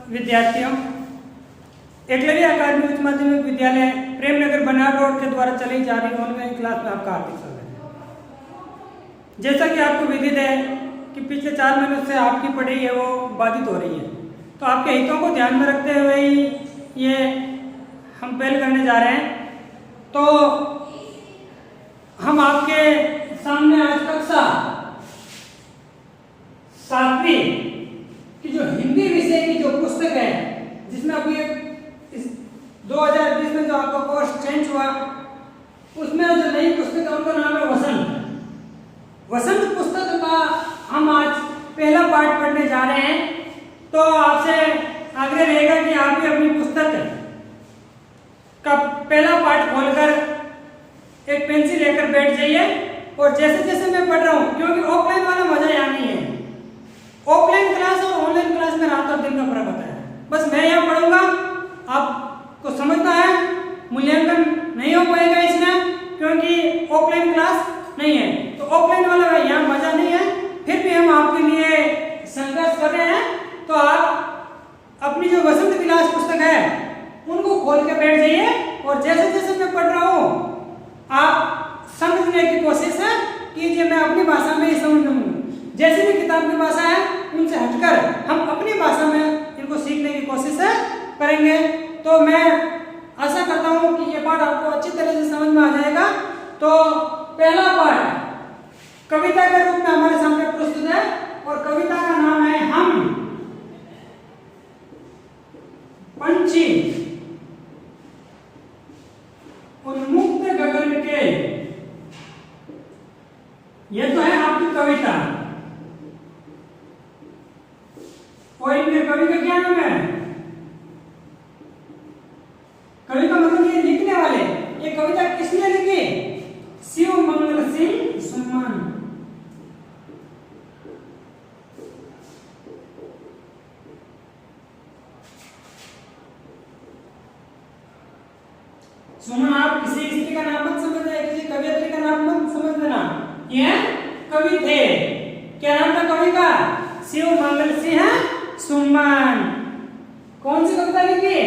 विद्यार्थियों, एकलव्य अकादमी उच्च माध्यमिक विद्यालय प्रेमनगर बनार रोड के द्वारा चलाई जा रही ऑनलाइन क्लास में आपका हार्दिक स्वागत है। जैसा कि आपको विदित है कि पिछले 4 महीनों से आपकी पढ़ाई है वो बाधित हो रही है, तो आपके हितों को ध्यान में रखते हुए ही ये हम पहल करने जा रहे हैं। तो हम आपके सामने आज कक्षा 7वीं की जो हिंदी विषय की जो पुस्तक है, जिसमें अभी इस 2020 में जो आपका कोर्स चेंज हुआ, उसमें जो नई पुस्तक है उनका नाम है वसंत। वसंत पुस्तक का हम आज पहला पाठ पढ़ने जा रहे हैं। तो आपसे आग्रह रहेगा कि आप भी अपनी पुस्तक का पहला पाठ खोलकर एक पेंसिल लेकर बैठ जाइए और जैसे जैसे मैं पढ़ रहा हूँ, क्योंकि ऑफलाइन वाला मजा यहाँ नहीं है। ऑफलाइन क्लास और ऑनलाइन क्लास में रात और दिन का फर्क होता है। बस मैं यहाँ पढ़ूंगा, आपको समझना है, मूल्यांकन नहीं हो पाएगा इसमें, क्योंकि ऑफलाइन क्लास नहीं है। तो ऑफलाइन वाला यहाँ मजा नहीं है, फिर भी हम आपके लिए संघर्ष कर रहे हैं। तो आप अपनी जो वसंत विलास पुस्तक है उनको खोल के बैठ जाइए और जैसे जैसे मैं पढ़ रहा हूँ आप समझने की कोशिश कीजिए। मैं अपनी भाषा में ही समझ लूंगा। जैसी भी किताब की भाषा है उनसे हटकर हम अपनी भाषा में इनको सीखने की कोशिश करेंगे। तो मैं आशा करता हूँ कि ये पाठ आपको अच्छी तरह से समझ में आ जाएगा। तो पहला पाठ कविता के रूप में हमारे सामने प्रस्तुत है और कविता का नाम है हम पंछी उन्मुक्त गगन के। ये तो है आपकी कविता। और इनके कवि का क्या नाम है? कवि का मतलब ये लिखने वाले। ये कविता किसने लिखी? शिव मंगल सिंह सुमन। सुमन, आप किसी स्त्री का नाम मत समझ रहे, किसी कवियत्री का नाम मत समझ लेना। ये कवि थे। क्या नाम था कवि का? शिव मंगल सिंह सुमन। कौन सी कविता लिखी?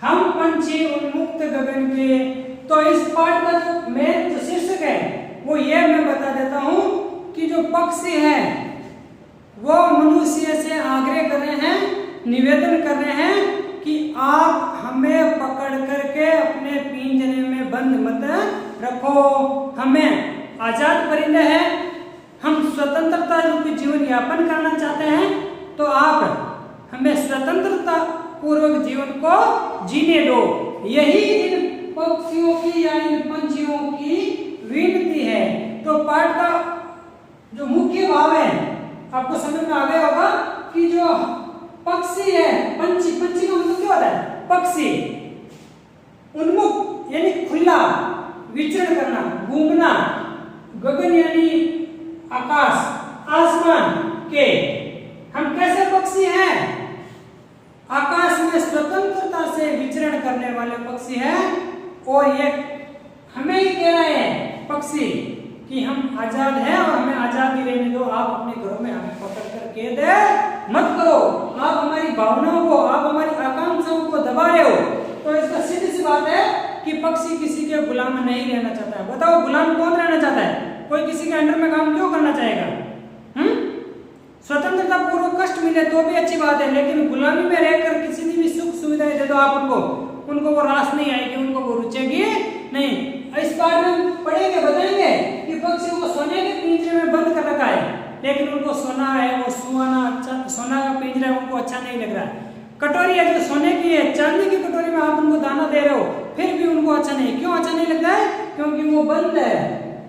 हम पंछी उन्मुक्त गगन के। तो इस पाठ का जो मेन जो शीर्षक है वो ये मैं बता देता हूं कि जो पक्षी है वो मनुष्य से आग्रह कर रहे हैं, निवेदन कर रहे हैं कि आप हमें पकड़ करके अपने पिंजरे में बंद मत रखो। हमें आजाद परिंदे हैं, हम स्वतंत्रता रूपी जीवन यापन करना चाहते हैं, तो आप हमें स्वतंत्रता पूर्वक जीवन को जीने दो। यही इन पक्षियों की या इन पंछियों की विनती है। तो पाठ का जो मुख्य भाव है आपको समझ में आ गया होगा कि जो पक्षी है, पंछी, पंछी का मतलब क्या होता है? पक्षी। उन्मुक्त यानी खुला, विचरण करना, घूमना, गगन यानी आकाश, आसमान के। हम कैसे पक्षी हैं? आकाश में स्वतंत्रता से विचरण करने वाले पक्षी हैं। और ये हमें ही कह रहे हैं पक्षी कि हम आजाद हैं और हमें आजादी रहने दो। आप अपने घरों में हमें पकड़ कर कैद मत करो। आप हमारी भावनाओं को, आप हमारी आकांक्षाओं को दबा रहे हो। तो इसका सीधी सी बात है कि पक्षी किसी के गुलाम नहीं रहना चाहता है। बताओ, गुलाम कौन रहना चाहता है? कोई किसी के अंडर में काम क्यों करना चाहेगा? स्वतंत्रता पूर्वक कष्ट मिले तो भी अच्छी बात है, लेकिन गुलामी में रहकर किसी भी सुख सुविधाएं दे दो आप उनको वो रास नहीं आएगी, उनको वो रुचेगी नहीं। इस पाठ में पढ़ेंगे, बताएंगे कि पक्षियों को सोने के पिंजरे में बंद कर रखा है, लेकिन उनको सोना है, वो सुहाना अच्छा, सोना का पिंजरा है, उनको अच्छा नहीं लग रहा है। कटोरी है जो सोने की है, चांदी की कटोरी में आप उनको दाना दे रहे हो, फिर भी उनको अच्छा नहीं। क्यों अच्छा नहीं लगता है? क्योंकि वो बंद है,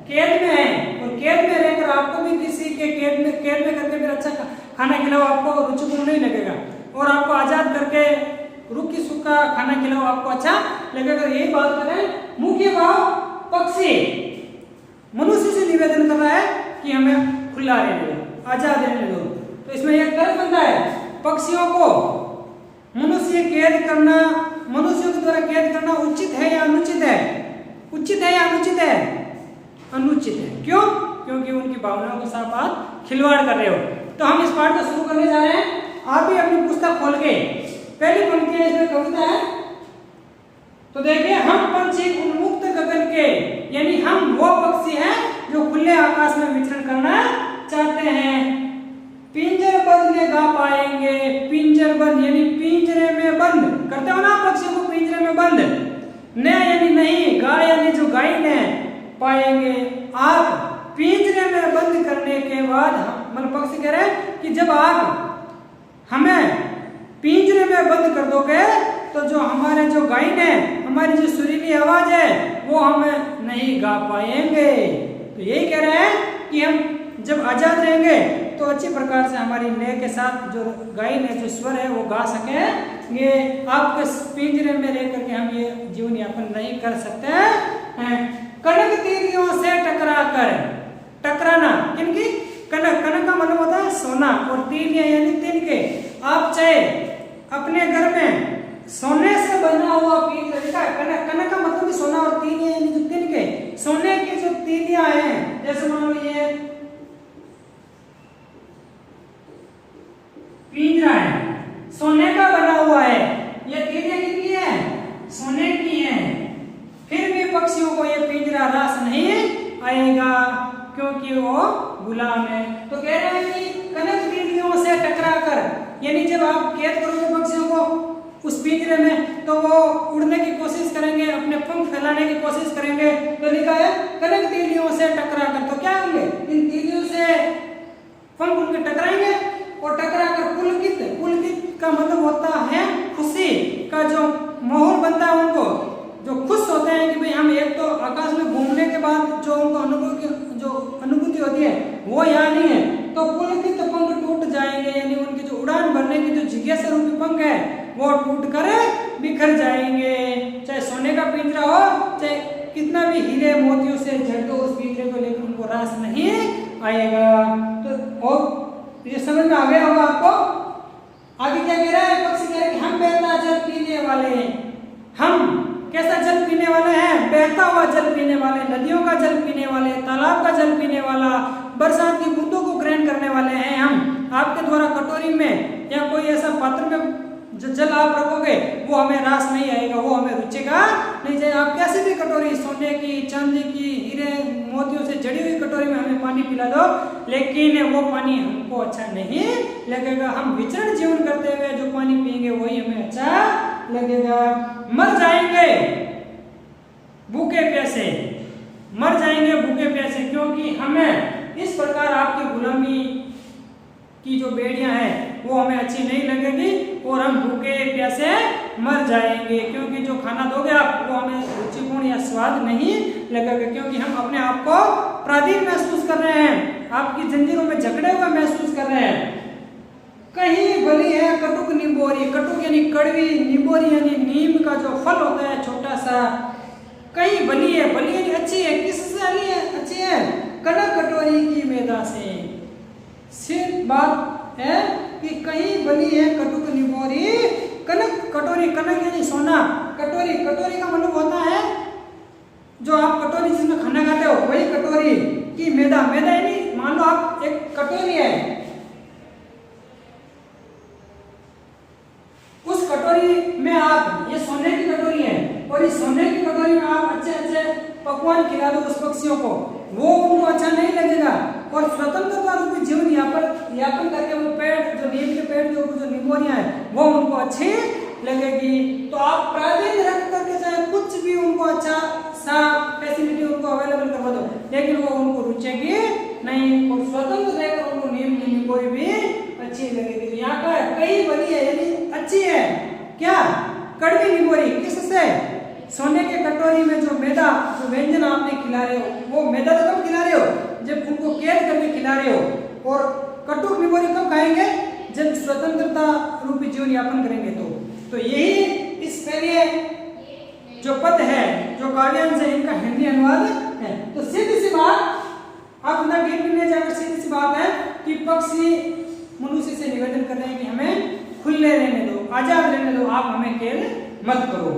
कैद में है। और कैद में रहकर आपको भी किसी के कैद में करके फिर अच्छा खाना खिलाओ, आपको रुचिपूर्ण नहीं लगेगा। और आपको आजाद करके रुखी सूखा खाना खिलाओ, आपको अच्छा लगेगा। यही बात करें। मुख्य भाव पक्षी मनुष्य से निवेदन कर रहा है कि हमें खुला रहने दो, आजाद रहने दो। तो इसमें यह तर्क बनता है, पक्षियों को मनुष्य कैद करना, मनुष्यों के द्वारा कैद करना उचित है या अनुचित है? उचित है या अनुचित है? अनुचित है। क्यों? क्योंकि उनकी भावनाओं के साथ आप खिलवाड़ कर रहे हो। तो हम इस पाठ को शुरू करने जा रहे हैं। आप भी अपनी पुस्तक खोल पहली पंक्ति है, इसमें कविता है। तो देखिए, हम पंछी उन्मुक्त गगन के, यानी हम वो पक्षी हैं जो खुले आकाश में विचरण करना चाहते हैं। पिंजरबंद में गा पाएंगे, पिंजरबंद यानी पिंजरे में बंद करते हो ना पक्षियों को, पिंजरे में बंद, न यानी नहीं, गा यानी जो गाय ने पाएंगे। आप पिंजरे में बंद करने के बाद, मतलब पक्षी कह रहे हैं कि जब आप हमें पिंजरे में बंद कर दोगे तो जो हमारे जो गायन है, हमारी जो सुरीली आवाज है, वो हम नहीं गा पाएंगे। तो यही कह रहे हैं कि हम जब आजाद रहेंगे तो अच्छी प्रकार से हमारी लय के साथ जो गायन है, जो स्वर है, वो गा सके। ये आपके पिंजरे में रह करके हम ये जीवन यापन नहीं कर सकते हैं। कनक तीलियों से टकरा कर, टकराना किनकी? कनक, कनक का मतलब होता है सोना, और तीलियां यानी तिनके। आप चाहे अपने घर में सोने से बना हुआ पिंजरा, देखा कनक, कनक का मतलब भी सोना, और तीलियां यानी जो तिनके, सोने की जो तीलियां हैं, जैसे मान लो ये पिंजरा है, सोने का बना हुआ है, ये तीलियां कितनी है? सोने की है। फिर भी पक्षियों को ये पिंजरा रास नहीं आएगा क्योंकि वो गुलाम है। तो कह रहे हैं कि कनक तीलियों से टकरा कर, यानी जब आप कैद करोगे पक्षियों को उस पिंजरे में, तो वो उड़ने की कोशिश करेंगे, अपने पंख फैलाने की कोशिश करेंगे। तो लिखा है कनक तीलियों से टकरा कर, तो क्या होंगे? इन तीलियों से पंख उनके टकराएंगे, और टकरा कर पुलकित, पुलकित का मतलब होता है खुशी का जो माहौल बनता है, उनको जो खुश होते हैं कि भाई हम एक तो आकाश में घूमने के बाद जो उनको अनुभूति होती है वो यहाँ नहीं है, तो पुलकित पंख टूट जाएंगे, यानी उनकी जो उड़ान भरने की जो जिज्ञासा रूपी पंख है वो टूट कर बिखर जाएंगे। चाहे सोने का पिंजरा हो, चाहे कितना भी हीरे मोतियों से जड़ दो उस पिंजरे को, लेकर उनको रास नहीं आएगा। तो और ये समझ में आ गया होगा आपको। आगे क्या कह रहा है? पक्षी कह रहा है कि हम बहता जल पीने वाले हैं। हम कैसा जल पीने वाले हैं? बहता हुआ जल पीने वाले, नदियों का जल पीने वाले, तालाब का जल पीने वाला, बरसात की बूंदों को ग्रहण करने वाले हैं हम। आपके द्वारा कटोरी में या कोई ऐसा पात्र में जो जल आप रखोगे वो हमें रास नहीं आएगा, वो हमें रुचेगा नहीं। चाहे आप कैसी भी कटोरी, सोने की, चांदी की, हीरे मोतियों से जड़ी हुई कटोरी में हमें पानी पिला दो, लेकिन वो पानी हमको अच्छा नहीं लगेगा। हम विचरण जीवन करते हुए जो पानी पिएंगे वही हमें अच्छा लगेगा। मर जाएंगे भूखे प्यासे, मर जाएंगे भूखे प्यासे, क्योंकि हमें इस प्रकार आपकी गुलामी की जो बेड़ियां हैं वो हमें अच्छी नहीं लगेगी, और हम भूखे प्यासे मर जाएंगे। क्योंकि जो खाना दोगे आप वो हमें रुचिपूर्ण या स्वाद नहीं लगेगा, क्योंकि हम अपने आप को पराधीन महसूस कर रहे हैं, आपकी जंजीरों में जकड़े हुए महसूस कर रहे हैं। कहीं बली है कटुक निबोरी, कटुक यानी कड़वी, निबोरी यानी नीम का जो फल होता है छोटा सा। कहीं बली है, बली यानी अच्छी है, किससे अच्छी है? कनक कटोरी की मेदा से। सिर्फ बात है कि कहीं बली है कटुक निबोरी, कनक कटोरी, कनक यानी सोना, कटोरी, कटोरी का मतलब होता है जो आप कटोरी जिसमें खाना खाते हो वही कटोरी की मेदा। मेदा यानी मान लो आप एक कटोरी है, उस कटोरी में आप, ये सोने की कटोरी है, और इस सोने की कटोरी में आप अच्छे अच्छे पकवान खिला दो उस पक्षियों को, वो उनको अच्छा नहीं लगेगा। और स्वतंत्रता रूपी जीवन यापन करके वो पेड़, जो नीम के पेड़ के ऊपर जो निमोनिया है वो उनको अच्छी लगेगी। तो आप प्राधीन रख करके चाहे कुछ भी उनको अच्छा सा फैसिलिटी उनको अवेलेबल करवा दो, लेकिन वो उनको रुचेगी नहीं, और स्वतंत्र रहकर उनको नीम की निमोरी भी अच्छी लगेगी। तो यहाँ पर कई बनी है यानी अच्छी है, क्या? कड़वी निमोरी, किससे? सोने के कटोरी में जो मैदा, जो व्यंजन आपने खिला रहे हो, वो मैदा तो कब खिला रहे हो? जब उनको कैद करके खिला रहे हो। और कटुक निमोरी कब खाएंगे? जब स्वतंत्रता रूपी जीवन यापन करेंगे। तो यही इस पहले जो पद है, जो काव्यांश है, इनका हिंदी अनुवाद है। तो सीधी सी बात, आप अंदर डीप में जाकर सीधी सी बात है कि पक्षी मनुष्य से निवेदन कर रहे हैं कि हमें खुले रहने दो, आजाद रहने दो, आप हमें कैद मत करो।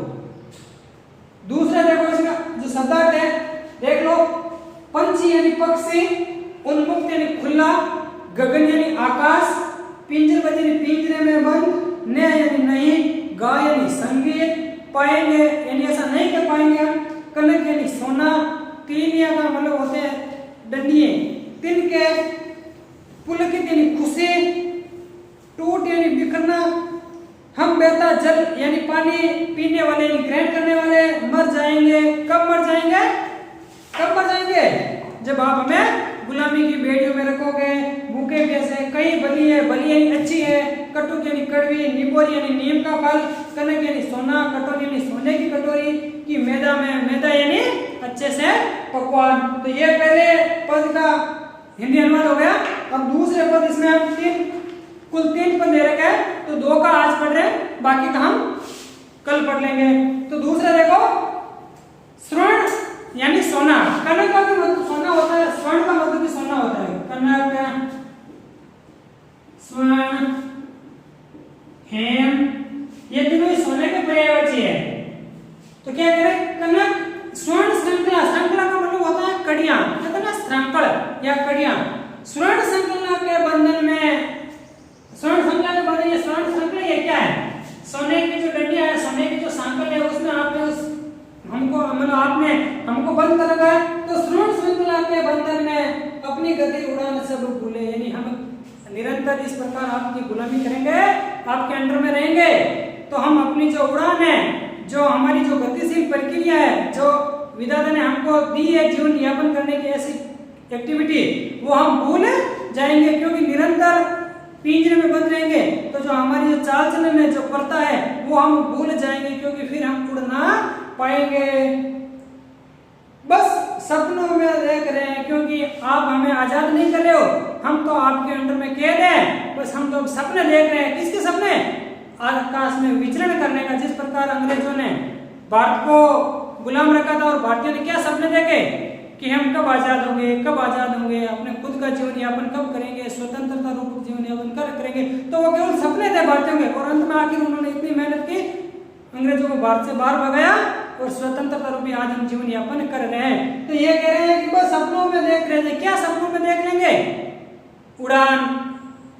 दूसरा देखो इसका जो शब्दार्थ है, देख लो। पंछी यानी पक्षी, उन्मुक्त यानी खुला, गगन यानी आकाश, पिंजरबद्ध यानी पिंजरे में बंद, न यानी नहीं, फूट यानी बिखरना, हम बहता जल यानी पानी पीने वाले यानी ग्रहण करने वाले मर जाएंगे। कब मर जाएंगे? कब मर जाएंगे? जब आप हमें गुलामी की बेड़ियों में रखोगे। भूखे प्यासे, कई बली है, बली यानी अच्छी है, कटुक यानी कड़वी, निबोरी यानी नीम का फल, कनक यानी सोना, कटोरी यानी सोने की कटोरी, की मैदा में मैदा यानी अच्छे से पकवान। तो ये पहले पद का हिंदी अनुवाद हो गया। अब दूसरे पद, इसमें हम कुल 3 पद दे रखे हैं, तो 2 का आज पढ़ रहे हैं, बाकी का हम कल पढ़ लेंगे। तो दूसरा देखो, स्वर्ण यानी सोना। कनक का भी मतलब सोना होता है, स्वर्ण का मतलब भी सोना होता है। कनक, स्वर्ण, हेम, ये तीनों ही सोने के पर्यायवाची है। तो क्या करें? कनक, स्वर्ण, श्रृंखला। श्रृंखला का मतलब होता है कड़ियां, कहते हैं ना श्रृंखल या कड़ियां। स्वर्ण श्रृंखला के बंधन में, स्वर्ण श्रृंखला के बंधन, ये स्वर्ण श्रृंखला ये क्या है? सोने की जो डंडियां है, सोने की जो सांकल है, उसमें आपने आपने हमको बंद कर रखा है। तो स्वर्ण श्रृंखला के बंधन में अपनी गति उड़ान सब भूले, यानी हम निरंतर इस प्रकार आपकी गुलामी करेंगे, आपके अंडर में रहेंगे, तो हम अपनी जो उड़ान है, जो हमारी जो गतिशील प्रक्रिया है, जो विधाता ने हमको दी है जीवन यापन करने की ऐसी एक्टिविटी, वो हम भूल जाएंगे। क्योंकि निरंतर पिंजरे में बंद रहेंगे तो जो हमारी जो चाल चलन है, जो प्रथा है, वो हम भूल जाएंगे, क्योंकि फिर हम उड़ ना पाएंगे। बस सपनों में देख रहे हैं, क्योंकि आप हमें आजाद नहीं कर रहे हो, हम तो आपके अंडर में कैद हैं। बस हम तो सपने देख रहे हैं। किसके सपने? आकाश में विचरण करने का। जिस प्रकार अंग्रेजों ने भारत को गुलाम रखा था और भारतीयों ने क्या सपने देखे कि हम कब आजाद होंगे, कब आजाद होंगे, अपने खुद का जीवन यापन कब करेंगे, स्वतंत्रता रूप जीवन यापन करेंगे। तो वो केवल सपने थे भारतीयों के, और अंत में आखिर उन्होंने इतनी मेहनत की, अंग्रेजों को भारत से बाहर भगाया और स्वतंत्रता रूपी आज हम जीवन यापन कर रहे हैं। तो ये कह रहे हैं कि बस सपनों में देख रहे थे। क्या सपनों में देख लेंगे? उड़ान,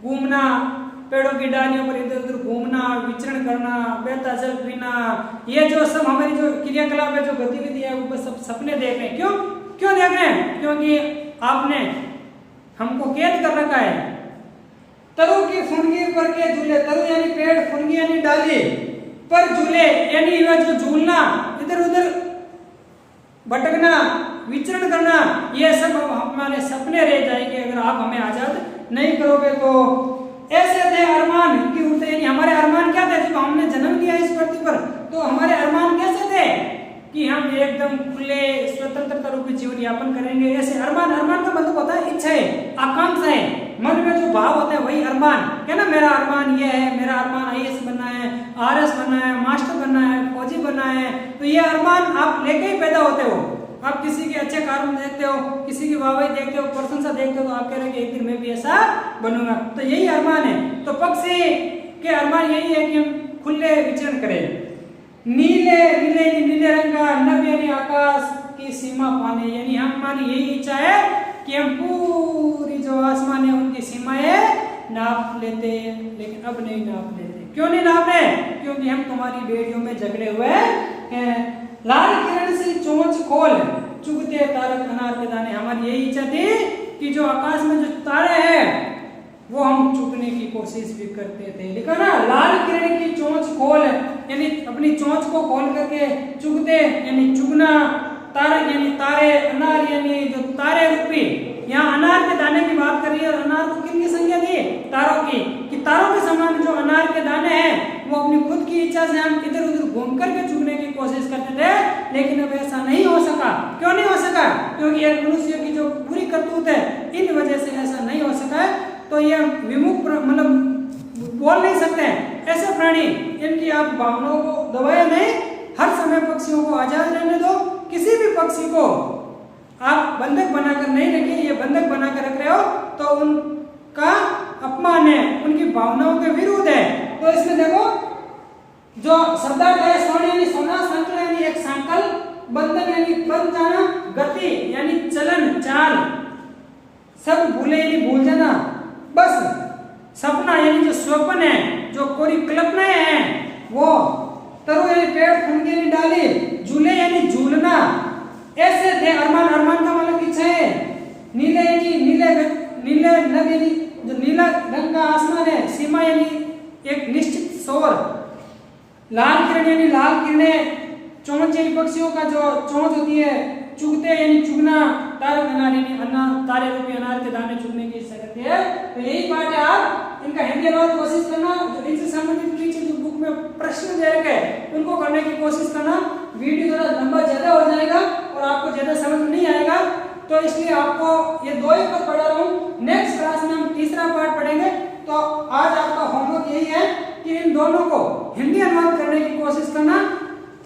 घूमना, पेड़ों की डालियों पर इधर उधर घूमना, विचरण करना, बहता जल पीना, ये जो सब हमारी जो क्रियाकलाप है, जो गतिविधि है, वो बस सब सपने देख रहे हैं। क्यों देख रहे हैं? क्योंकि आपने हमको कैद कर रखा है। तरु की फुनगी पर के झूले, तरु यानी पेड़, फुनगी यानी डाली पर झूले, यानी वह जो झूलना, इधर उधर भटकना, विचरण करना, ये सब हमारे सपने रह जाएंगे अगर आप हमें आजाद नहीं करोगे। तो ऐसे थे अरमान की उड़ते, यानी हमारे अरमान क्या थे? जब हमने जन्म लिया इस पृथ्वी पर, तो हमारे अरमान कैसे थे कि हम एकदम खुले स्वतंत्रता रूपी जीवन यापन करेंगे। ऐसे अरमान, अरमान का मतलब होता है इच्छाएं, आकांक्षाएं, मन में जो भाव होते हैं वही अरमान। क्या ना, मेरा अरमान ये है, मेरा अरमान IAS बनना है, RS बनना है, मास्टर बनना है, फौजी बनना है। तो ये अरमान आप लेके ही पैदा होते हो। आप किसी के अच्छे कार्य देखते हो, किसी की वाहवाही देखते हो, प्रशंसा देखते हो, तो आप कह रहे हैं कि एक दिन मैं भी ऐसा बनूंगा। तो यही अरमान है। तो पक्षी के अरमान यही है कि हम खुले विचरण करें, नीले नीले नीले रंग का, नभ यानी आकाश की सीमा पाने, यानी हमारी यही इच्छा है कि हम पूरी जो आसमान है उनकी सीमाएं नाप लेते, लेकिन अब नहीं नाप लेते। क्यों नहीं नाप रहे? क्योंकि हम तुम्हारी बेड़ियों में जकड़े हुए हैं। लाल किरण से चोंच खोल, चुगते तारक अनार के दाने। हमारी यही इच्छा थी कि जो आकाश में जो तारे हैं वो हम चुगने की कोशिश भी करते थे। लिखा ना, लाल किरण की चोंच खोल, यानी अपनी चोंच को खोल करके चुगते यानी चुगना, तारक यानी तारे, अनार यानी जो तारे रूपी। यहाँ अनार के दाने की बात कर रही है, और अनार को किन की संज्ञा दी? तारों की। कि तारों के समान जो अनार के दाने हैं वो अपनी खुद की इच्छा से हम इधर उधर घूम करके चुगने की कोशिश करते थे, लेकिन अब ऐसा नहीं हो सका। क्यों नहीं हो सका? क्योंकि एक मनुष्य की जो पूरी करतूत है, इन वजह से ऐसा नहीं हो सका है। तो ये विमुख मतलब बोल नहीं सकते हैं ऐसे प्राणी, इनकी आप भावनाओं को दबाए नहीं, हर समय पक्षियों को आजाद रहने दो। किसी भी पक्षी को आप बंधक बनाकर नहीं रखिए। ये बंधक बनाकर रख रहे हो तो उनका अपमान है, उनकी भावनाओं के विरुद्ध है। तो इसमें देखो जो शब्दार्थ है, स्वर्ण यानी सोना, संकल यानी एक संकल, बंधन यानी बंध जाना, गति यानी चलन चाल, सब भूले यानी भूल जाना। बस सपना यानी जो स्वप्न है, जो कोई कल्पनाएं हैं वो, तरु यानी पेड़, फुनगी यानी डाली, झूले यानी झूलना, ऐसे थे अरमान। अरमान का मतलब इच्छा है। नीले यानी नीले, नीले नद यानी जो नीला रंग का आसमान है, सीमा यानी एक निश्चित शोर, लाल किरण यानी लाल किरणें, चोंच यानी पक्षियों का जो चोंच होती है, चुगते यानी चुगना, तारे अनार यानी तारे रूपी अनार के दाने चुगने की इच्छा करती है। तो यही पाठ है, आप इनका हिंदी अनुवाद कोशिश करना, जो इनसे संबंधित नीचे जो बुक में प्रश्न दे रखे हैं उनको करने की कोशिश करना। वीडियो थोड़ा लंबा ज्यादा हो जाएगा और आपको ज्यादा समझ में नहीं आएगा, तो इसलिए आपको ये 2 ही पाठ पढ़ा रहा हूँ। नेक्स्ट क्लास में हम तीसरा पाठ पढ़ेंगे। तो आज आपका होमवर्क यही है कि इन दोनों को हिंदी अनुवाद करने की कोशिश करना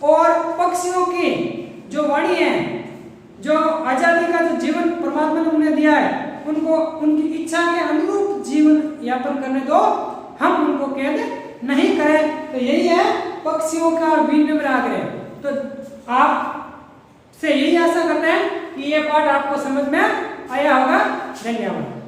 और पक्षियों की जो वाणी है, जो आजादी का जो जीवन परमात्मा ने उन्हें दिया है, उनको उनकी इच्छा के अनुरूप जीवन यापन करने दो, हम उनको कैद नहीं करें। तो यही है पक्षियों का विनम्र आग्रह। तो आप से यही आशा करते हैं कि ये पाठ आपको समझ में आया होगा। धन्यवाद।